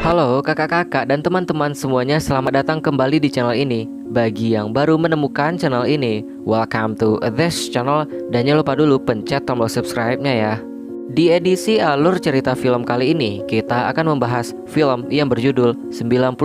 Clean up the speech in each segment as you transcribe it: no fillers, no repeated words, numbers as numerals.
Halo kakak-kakak dan teman-teman semuanya, selamat datang kembali di channel ini. Bagi yang baru menemukan channel ini, welcome to this channel. Dan jangan lupa dulu pencet tombol subscribe-nya ya. Di edisi alur cerita film kali ini, kita akan membahas film yang berjudul 99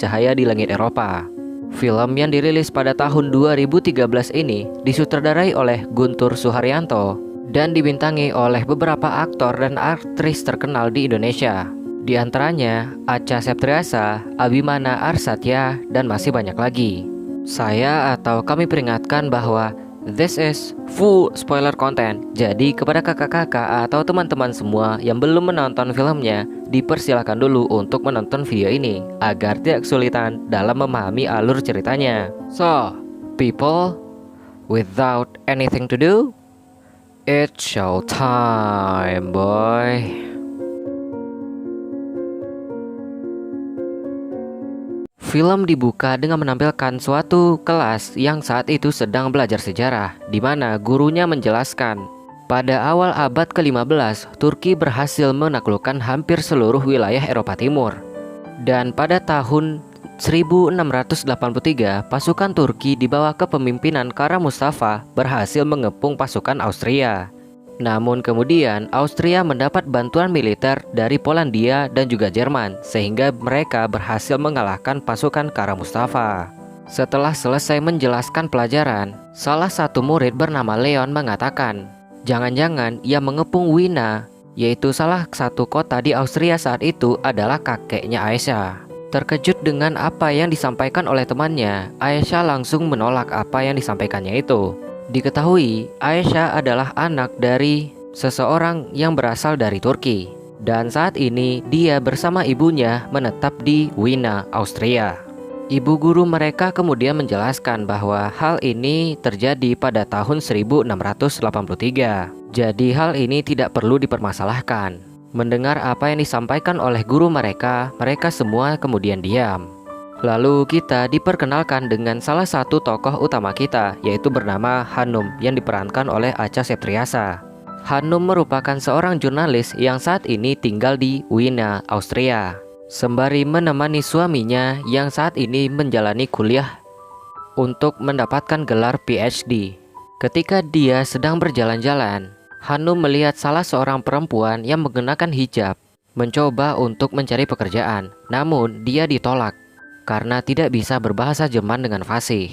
Cahaya di Langit Eropa. Film yang dirilis pada tahun 2013 ini disutradarai oleh Guntur Suharyanto dan dibintangi oleh beberapa aktor dan aktris terkenal di Indonesia. Di antaranya Acha Septriasa, Abimana Arsatya, dan masih banyak lagi. Saya atau kami peringatkan bahwa this is full spoiler content. Jadi kepada kakak-kakak atau teman-teman semua yang belum menonton filmnya, dipersilakan dulu untuk menonton video ini agar tidak kesulitan dalam memahami alur ceritanya. So, people, without anything to do, it's show time, boy. Film dibuka dengan menampilkan suatu kelas yang saat itu sedang belajar sejarah, di mana gurunya menjelaskan pada awal abad ke-15 Turki berhasil menaklukkan hampir seluruh wilayah Eropa Timur. Dan pada tahun 1683 pasukan Turki di bawah kepemimpinan Kara Mustafa berhasil mengepung pasukan Austria. Namun kemudian Austria mendapat bantuan militer dari Polandia dan juga Jerman, sehingga mereka berhasil mengalahkan pasukan Kara Mustafa. Setelah selesai menjelaskan pelajaran, salah satu murid bernama Leon mengatakan, jangan-jangan ia mengepung Wina, yaitu salah satu kota di Austria saat itu, adalah kakeknya Aisyah. Terkejut dengan apa yang disampaikan oleh temannya, Aisyah langsung menolak apa yang disampaikannya itu. Diketahui Aisyah adalah anak dari seseorang yang berasal dari Turki, dan saat ini dia bersama ibunya menetap di Wina, Austria. Ibu guru mereka kemudian menjelaskan bahwa hal ini terjadi pada tahun 1683. Jadi hal ini tidak perlu dipermasalahkan. Mendengar apa yang disampaikan oleh guru mereka, mereka semua kemudian diam. Lalu kita diperkenalkan dengan salah satu tokoh utama kita, yaitu bernama Hanum yang diperankan oleh Acha Septriasa. Hanum merupakan seorang jurnalis yang saat ini tinggal di Wina, Austria, sembari menemani suaminya yang saat ini menjalani kuliah untuk mendapatkan gelar PhD. Ketika dia sedang berjalan-jalan, Hanum melihat salah seorang perempuan yang mengenakan hijab mencoba untuk mencari pekerjaan, namun dia ditolak karena tidak bisa berbahasa Jerman dengan fasih.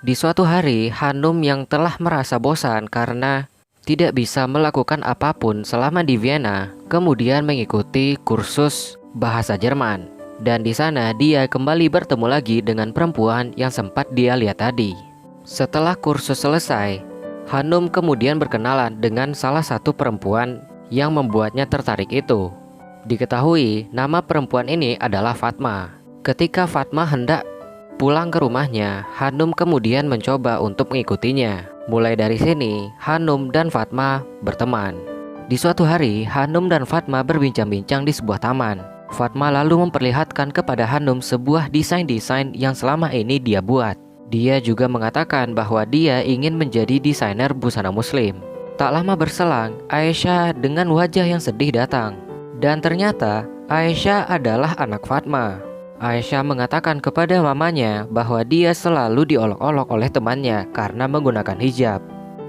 Di suatu hari, Hanum yang telah merasa bosan karena tidak bisa melakukan apapun selama di Vienna, kemudian mengikuti kursus bahasa Jerman. Dan di sana dia kembali bertemu lagi dengan perempuan yang sempat dia lihat tadi. Setelah kursus selesai, Hanum kemudian berkenalan dengan salah satu perempuan yang membuatnya tertarik itu. Diketahui nama perempuan ini adalah Fatma. Ketika Fatma hendak pulang ke rumahnya, Hanum kemudian mencoba untuk mengikutinya. Mulai dari sini, Hanum dan Fatma berteman. Di suatu hari, Hanum dan Fatma berbincang-bincang di sebuah taman. Fatma lalu memperlihatkan kepada Hanum sebuah desain-desain yang selama ini dia buat. Dia juga mengatakan bahwa dia ingin menjadi desainer busana muslim. Tak lama berselang, Aisyah dengan wajah yang sedih datang. Dan ternyata, Aisyah adalah anak Fatma. Aisyah mengatakan kepada mamanya bahwa dia selalu diolok-olok oleh temannya karena menggunakan hijab.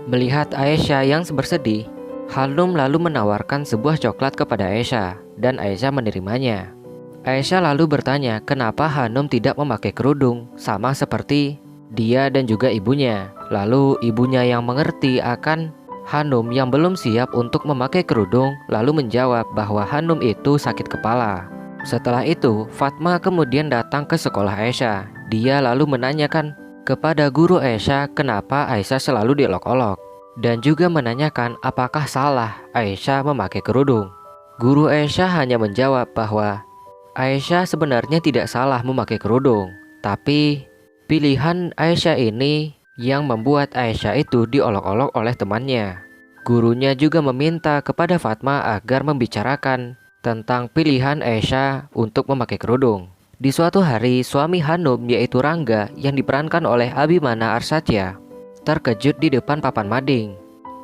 Melihat Aisyah yang bersedih, Hanum lalu menawarkan sebuah coklat kepada Aisyah, dan Aisyah menerimanya. Aisyah lalu bertanya kenapa Hanum tidak memakai kerudung, sama seperti dia dan juga ibunya. Lalu ibunya yang mengerti akan Hanum yang belum siap untuk memakai kerudung, lalu menjawab bahwa Hanum itu sakit kepala. Setelah itu, Fatma kemudian datang ke sekolah Aisyah. Dia lalu menanyakan kepada guru Aisyah kenapa Aisyah selalu diolok-olok, dan juga menanyakan apakah salah Aisyah memakai kerudung. Guru Aisyah hanya menjawab bahwa Aisyah sebenarnya tidak salah memakai kerudung, tapi pilihan Aisyah ini yang membuat Aisyah itu diolok-olok oleh temannya. Gurunya juga meminta kepada Fatma agar membicarakan tentang pilihan Aisyah untuk memakai kerudung. Di suatu hari, suami Hanum yaitu Rangga yang diperankan oleh Abimana Arsatya terkejut di depan papan mading.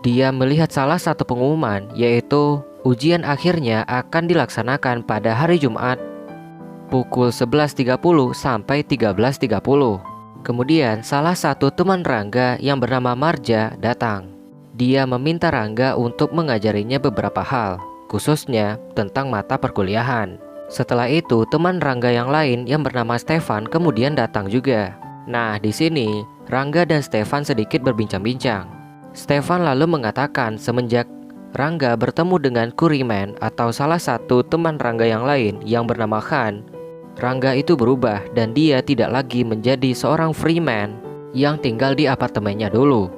Dia melihat salah satu pengumuman, yaitu ujian akhirnya akan dilaksanakan pada hari Jumat pukul 11.30 sampai 13.30. Kemudian salah satu teman Rangga yang bernama Marja datang. Dia meminta Rangga untuk mengajarinya beberapa hal, khususnya tentang mata perkuliahan. Setelah itu, teman Rangga yang lain yang bernama Stefan kemudian datang juga. Nah, di sini Rangga dan Stefan sedikit berbincang-bincang. Stefan lalu mengatakan semenjak Rangga bertemu dengan Kuriman atau salah satu teman Rangga yang lain yang bernama Khan, Rangga itu berubah dan dia tidak lagi menjadi seorang freeman yang tinggal di apartemennya dulu.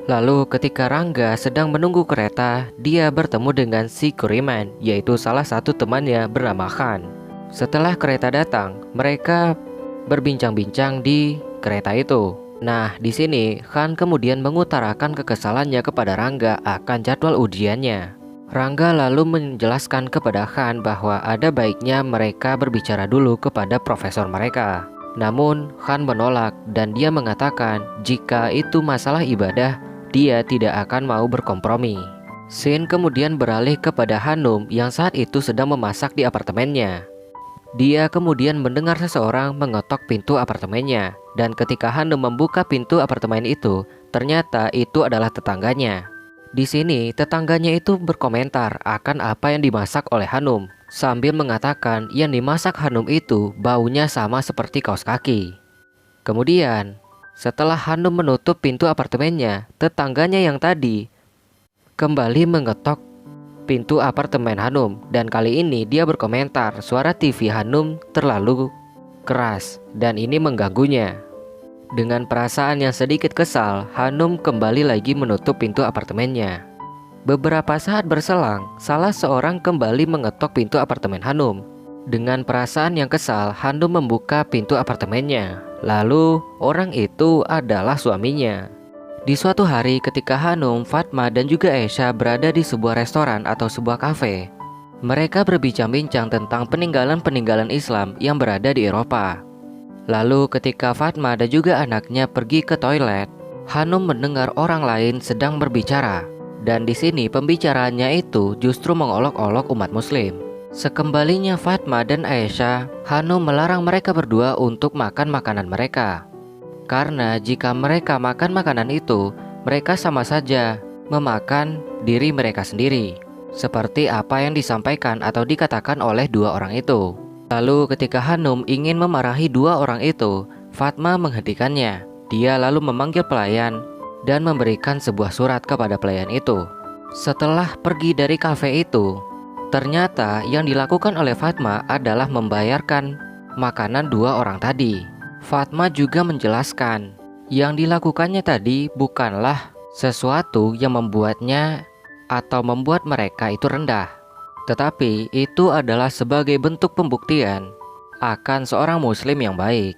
Lalu ketika Rangga sedang menunggu kereta, dia bertemu dengan si Kuriman, yaitu salah satu temannya bernama Khan. Setelah kereta datang, mereka berbincang-bincang di kereta itu. Nah, di sini Khan kemudian mengutarakan kekesalannya kepada Rangga akan jadwal ujiannya. Rangga lalu menjelaskan kepada Khan bahwa ada baiknya mereka berbicara dulu kepada profesor mereka. Namun Khan menolak dan dia mengatakan jika itu masalah ibadah, dia tidak akan mau berkompromi. Scene kemudian beralih kepada Hanum yang saat itu sedang memasak di apartemennya. Dia kemudian mendengar seseorang mengetok pintu apartemennya, dan ketika Hanum membuka pintu apartemen itu, ternyata itu adalah tetangganya. Di sini tetangganya itu berkomentar akan apa yang dimasak oleh Hanum, sambil mengatakan yang dimasak Hanum itu baunya sama seperti kaos kaki. Kemudian setelah Hanum menutup pintu apartemennya, tetangganya yang tadi kembali mengetok pintu apartemen Hanum, dan kali ini dia berkomentar suara TV Hanum terlalu keras dan ini mengganggunya. Dengan perasaan yang sedikit kesal, Hanum kembali lagi menutup pintu apartemennya. Beberapa saat berselang, salah seorang kembali mengetok pintu apartemen Hanum. Dengan perasaan yang kesal, Hanum membuka pintu apartemennya. Lalu orang itu adalah suaminya. Di suatu hari ketika Hanum, Fatma dan juga Aisyah berada di sebuah restoran atau sebuah kafe, mereka berbincang-bincang tentang peninggalan-peninggalan Islam yang berada di Eropa. Lalu ketika Fatma dan juga anaknya pergi ke toilet, Hanum mendengar orang lain sedang berbicara. Dan di sini pembicaraannya itu justru mengolok-olok umat muslim. Sekembalinya Fatma dan Aisyah, Hanum melarang mereka berdua untuk makan makanan mereka. Karena jika mereka makan makanan itu, mereka sama saja memakan diri mereka sendiri, seperti apa yang disampaikan atau dikatakan oleh dua orang itu. Lalu ketika Hanum ingin memarahi dua orang itu, Fatma menghentikannya. Dia lalu memanggil pelayan dan memberikan sebuah surat kepada pelayan itu. Setelah pergi dari kafe itu, ternyata yang dilakukan oleh Fatma adalah membayarkan makanan dua orang tadi. Fatma juga menjelaskan yang dilakukannya tadi bukanlah sesuatu yang membuatnya atau membuat mereka itu rendah, tetapi itu adalah sebagai bentuk pembuktian akan seorang muslim yang baik.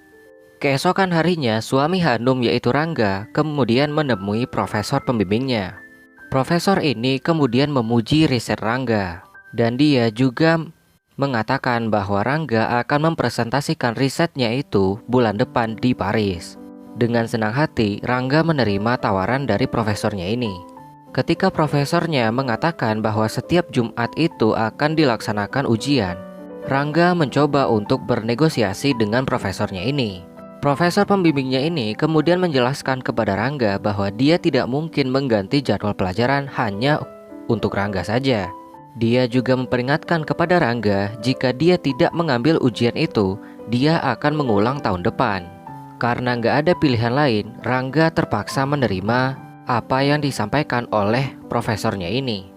Keesokan harinya, suami Hanum yaitu Rangga kemudian menemui profesor pembimbingnya. Profesor ini kemudian memuji riset Rangga, dan dia juga mengatakan bahwa Rangga akan mempresentasikan risetnya itu bulan depan di Paris. Dengan senang hati, Rangga menerima tawaran dari profesornya ini. Ketika profesornya mengatakan bahwa setiap Jumat itu akan dilaksanakan ujian, Rangga mencoba untuk bernegosiasi dengan profesornya ini. Profesor pembimbingnya ini kemudian menjelaskan kepada Rangga bahwa dia tidak mungkin mengganti jadwal pelajaran hanya untuk Rangga saja. Dia juga memperingatkan kepada Rangga jika dia tidak mengambil ujian itu, dia akan mengulang tahun depan. Karena nggak ada pilihan lain, Rangga terpaksa menerima apa yang disampaikan oleh profesornya ini.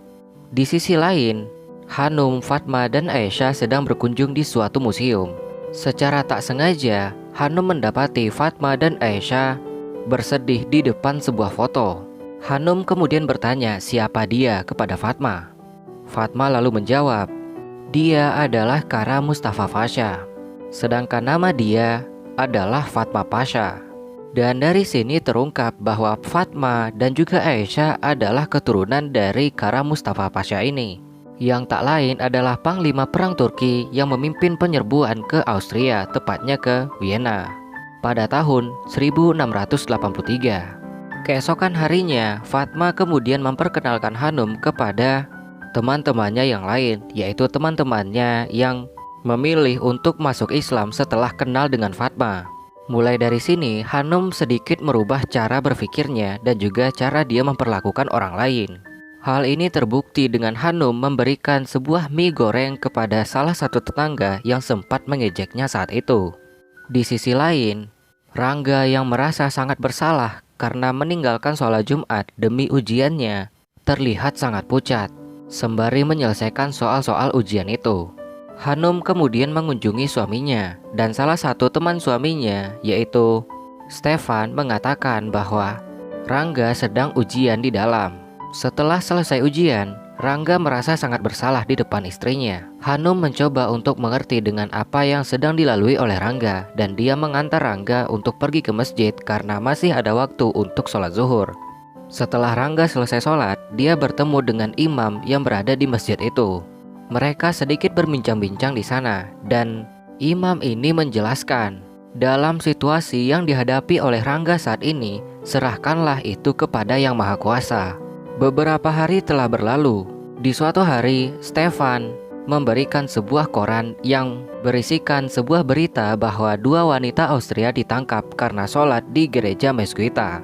Di sisi lain, Hanum, Fatma, dan Aisyah sedang berkunjung di suatu museum. Secara tak sengaja, Hanum mendapati Fatma dan Aisyah bersedih di depan sebuah foto. Hanum kemudian bertanya siapa dia kepada Fatma. Fatma lalu menjawab, dia adalah Kara Mustafa Pasha, sedangkan nama dia adalah Fatma Pasha. Dan dari sini terungkap bahwa Fatma dan juga Aisyah adalah keturunan dari Kara Mustafa Pasha ini, yang tak lain adalah panglima perang Turki yang memimpin penyerbuan ke Austria, tepatnya ke Vienna, pada tahun 1683. Keesokan harinya, Fatma kemudian memperkenalkan Hanum kepada teman-temannya yang lain, yaitu teman-temannya yang memilih untuk masuk Islam setelah kenal dengan Fatma. Mulai dari sini, Hanum sedikit merubah cara berpikirnya dan juga cara dia memperlakukan orang lain. Hal ini terbukti dengan Hanum memberikan sebuah mie goreng kepada salah satu tetangga yang sempat mengejeknya saat itu. Di sisi lain, Rangga yang merasa sangat bersalah karena meninggalkan sholat Jumat demi ujiannya terlihat sangat pucat, sembari menyelesaikan soal-soal ujian itu. Hanum kemudian mengunjungi suaminya dan salah satu teman suaminya yaitu Stefan mengatakan bahwa Rangga sedang ujian di dalam. Setelah selesai ujian, Rangga merasa sangat bersalah di depan istrinya. Hanum mencoba untuk mengerti dengan apa yang sedang dilalui oleh Rangga dan dia mengantar Rangga untuk pergi ke masjid karena masih ada waktu untuk sholat zuhur. Setelah Rangga selesai sholat, dia bertemu dengan imam yang berada di masjid itu. Mereka sedikit berbincang-bincang di sana dan imam ini menjelaskan, dalam situasi yang dihadapi oleh Rangga saat ini, serahkanlah itu kepada Yang Maha Kuasa. Beberapa hari telah berlalu. Di suatu hari, Stefan memberikan sebuah koran yang berisikan sebuah berita bahwa 2 wanita Austria ditangkap karena sholat di gereja Mesquita.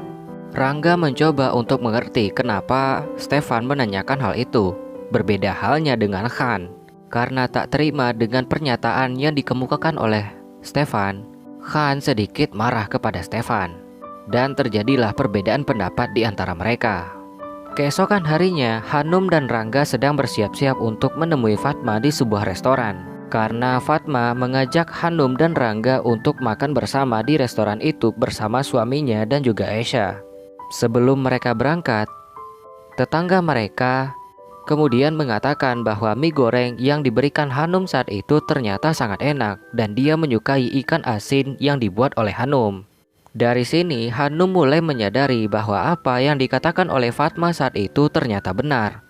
Rangga mencoba untuk mengerti kenapa Stefan menanyakan hal itu. Berbeda halnya dengan Khan. Karena tak terima dengan pernyataan yang dikemukakan oleh Stefan, Khan sedikit marah kepada Stefan. Dan terjadilah perbedaan pendapat di antara mereka. Keesokan harinya, Hanum dan Rangga sedang bersiap-siap untuk menemui Fatma di sebuah restoran. Karena Fatma mengajak Hanum dan Rangga untuk makan bersama di restoran itu bersama suaminya dan juga Aisyah. Sebelum mereka berangkat, tetangga mereka kemudian mengatakan bahwa mie goreng yang diberikan Hanum saat itu ternyata sangat enak dan dia menyukai ikan asin yang dibuat oleh Hanum. Dari sini Hanum mulai menyadari bahwa apa yang dikatakan oleh Fatma saat itu ternyata benar.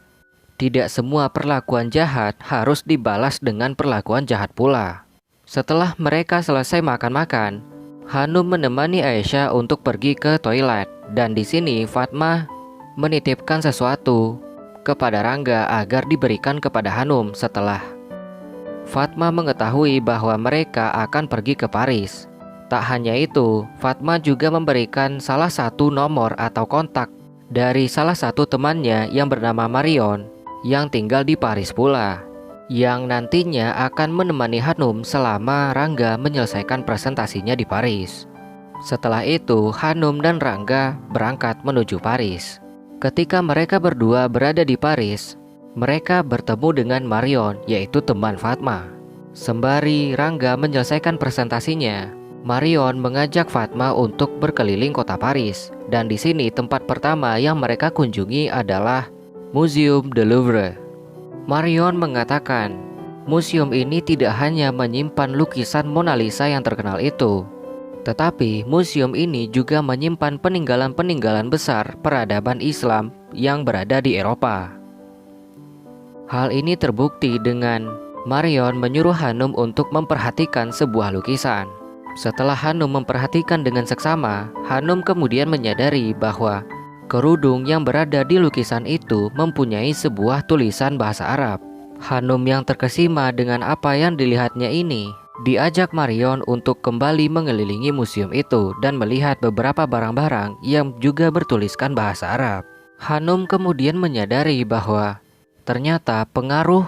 Tidak semua perlakuan jahat harus dibalas dengan perlakuan jahat pula. Setelah mereka selesai makan-makan, Hanum menemani Aisyah untuk pergi ke toilet dan di sini Fatma menitipkan sesuatu kepada Rangga agar diberikan kepada Hanum setelah Fatma mengetahui bahwa mereka akan pergi ke Paris. Tak hanya itu, Fatma juga memberikan salah satu nomor atau kontak dari salah satu temannya yang bernama Marion yang tinggal di Paris pula, yang nantinya akan menemani Hanum selama Rangga menyelesaikan presentasinya di Paris. Setelah itu, Hanum dan Rangga berangkat menuju Paris. Ketika mereka berdua berada di Paris, mereka bertemu dengan Marion, yaitu teman Fatma. Sembari Rangga menyelesaikan presentasinya, Marion mengajak Fatma untuk berkeliling kota Paris. Dan di sini tempat pertama yang mereka kunjungi adalah Museum de Louvre. Marion mengatakan, museum ini tidak hanya menyimpan lukisan Mona Lisa yang terkenal itu, tetapi museum ini juga menyimpan peninggalan-peninggalan besar peradaban Islam yang berada di Eropa. Hal ini terbukti dengan Marion menyuruh Hanum untuk memperhatikan sebuah lukisan. Setelah Hanum memperhatikan dengan seksama, Hanum kemudian menyadari bahwa kerudung yang berada di lukisan itu mempunyai sebuah tulisan bahasa Arab. Hanum yang terkesima dengan apa yang dilihatnya ini diajak Marion untuk kembali mengelilingi museum itu dan melihat beberapa barang-barang yang juga bertuliskan bahasa Arab. Hanum kemudian menyadari bahwa ternyata pengaruh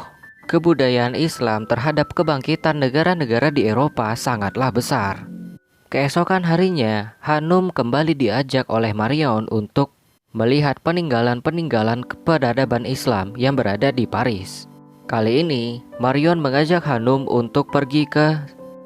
kebudayaan Islam terhadap kebangkitan negara-negara di Eropa sangatlah besar. Keesokan harinya, Hanum kembali diajak oleh Marion untuk melihat peninggalan-peninggalan peradaban Islam yang berada di Paris. Kali ini, Marion mengajak Hanum untuk pergi ke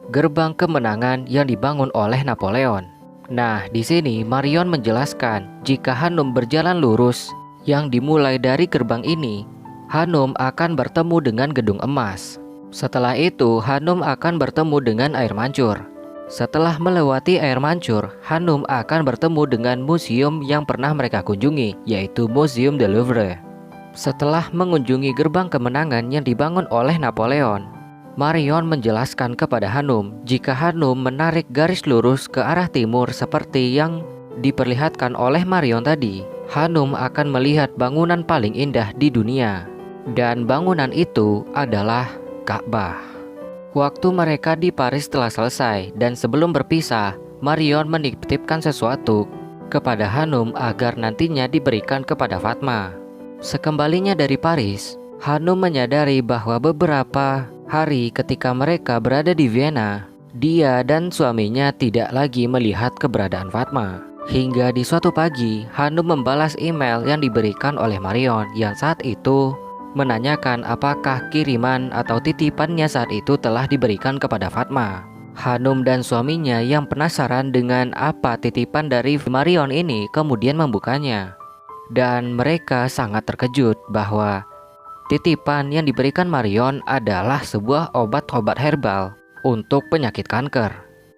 gerbang kemenangan yang dibangun oleh Napoleon. Nah, di sini Marion menjelaskan jika Hanum berjalan lurus yang dimulai dari gerbang ini, Hanum akan bertemu dengan gedung emas. Setelah itu, Hanum akan bertemu dengan air mancur. Setelah melewati air mancur, Hanum akan bertemu dengan museum yang pernah mereka kunjungi, yaitu Museum de Louvre. Setelah mengunjungi gerbang kemenangan yang dibangun oleh Napoleon, Marion menjelaskan kepada Hanum jika Hanum menarik garis lurus ke arah timur seperti yang diperlihatkan oleh Marion tadi, Hanum akan melihat bangunan paling indah di dunia. Dan bangunan itu adalah Ka'bah. Waktu mereka di Paris telah selesai dan sebelum berpisah, Marion menitipkan sesuatu kepada Hanum agar nantinya diberikan kepada Fatma. Sekembalinya dari Paris, Hanum menyadari bahwa beberapa hari ketika mereka berada di Vienna, dia dan suaminya tidak lagi melihat keberadaan Fatma. Hingga di suatu pagi, Hanum membalas email yang diberikan oleh Marion yang saat itu menanyakan apakah kiriman atau titipannya saat itu telah diberikan kepada Fatma. Hanum dan suaminya yang penasaran dengan apa titipan dari Marion ini kemudian membukanya. Dan mereka sangat terkejut bahwa titipan yang diberikan Marion adalah sebuah obat-obat herbal untuk penyakit kanker.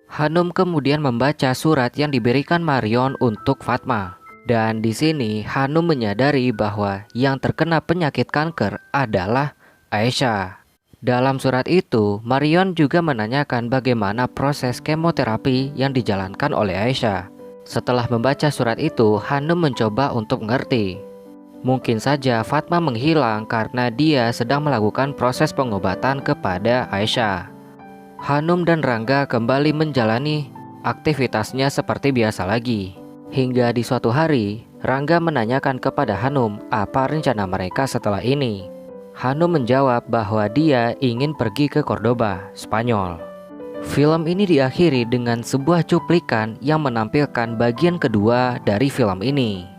Hanum kemudian membaca surat yang diberikan Marion untuk Fatma. Dan di sini Hanum menyadari bahwa yang terkena penyakit kanker adalah Aisyah. Dalam surat itu, Marion juga menanyakan bagaimana proses kemoterapi yang dijalankan oleh Aisyah. Setelah membaca surat itu, Hanum mencoba untuk mengerti. Mungkin saja Fatma menghilang karena dia sedang melakukan proses pengobatan kepada Aisyah. Hanum dan Rangga kembali menjalani aktivitasnya seperti biasa lagi. Hingga di suatu hari, Rangga menanyakan kepada Hanum apa rencana mereka setelah ini. Hanum menjawab bahwa dia ingin pergi ke Cordoba, Spanyol. Film ini diakhiri dengan sebuah cuplikan yang menampilkan bagian kedua dari film ini.